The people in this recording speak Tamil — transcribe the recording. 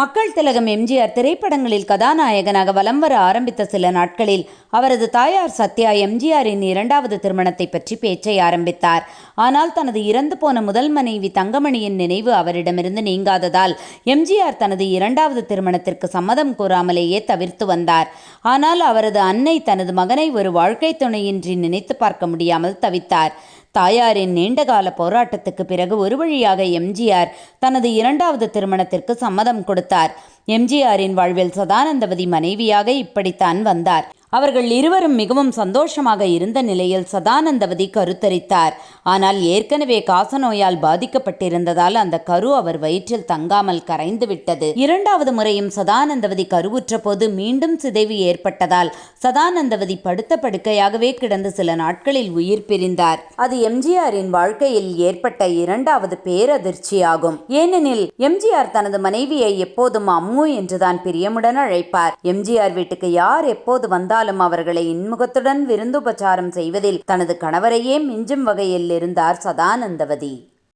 மக்கள் திலகம் எம்ஜிஆர் திரைப்படங்களில் கதாநாயகனாக வலம் வர ஆரம்பித்த சில நாட்களில் அவரது தாயார் சத்யா எம்ஜிஆரின் இரண்டாவது திருமணத்தை பற்றி பேச்சை ஆரம்பித்தார். ஆனால் தனது இறந்து போன முதல் மனைவி தங்கமணியின் நினைவு அவரிடமிருந்து நீங்காததால் எம்ஜிஆர் தனது இரண்டாவது திருமணத்திற்கு சம்மதம் கூறாமலேயே தவிர்த்து வந்தார். ஆனால் அவரது அன்னை தனது மகனை ஒரு வாழ்க்கை துணையின்றி நினைத்து பார்க்க முடியாமல் தவித்தார். தாயாரின் நீண்டகால போராட்டத்துக்கு பிறகு ஒரு வழியாக எம்ஜிஆர் தனது இரண்டாவது திருமணத்திற்கு சம்மதம் கொடுத்தார். எம்ஜிஆரின் வாழ்வில் சதானந்தவதி மனைவியாக இப்படித்தான் வந்தார். அவர்கள் இருவரும் மிகவும் சந்தோஷமாக இருந்த நிலையில் சதானந்தவதி கருத்தரித்தார். ஆனால் ஏற்கனவே காசநோயால் பாதிக்கப்பட்டிருந்ததால் அந்த கரு அவர் வயிற்றில் தங்காமல் கரைந்து விட்டது. இரண்டாவது முறையும் சதானந்தவதி கருவுற்ற போது மீண்டும் சிதைவு ஏற்பட்டதால் சதானந்தவதி படுத்த படுக்கையாகவே கிடந்து சில நாட்களில் உயிர் பிரிந்தார். அது எம்ஜிஆரின் வாழ்க்கையில் ஏற்பட்ட இரண்டாவது பேரதிர்ச்சியாகும். ஏனெனில் எம்ஜிஆர் தனது மனைவியை எப்போதும் அம்மு என்றுதான் பிரியமுடன் அழைப்பார். எம்ஜிஆர் வீட்டுக்கு யார் எப்போது வந்தால் அவர்களை இன்முகத்துடன் விருந்துபச்சாரம் செய்வதில் தனது கணவரையே மிஞ்சும் வகையில் இருந்தார் சதானந்தவதி.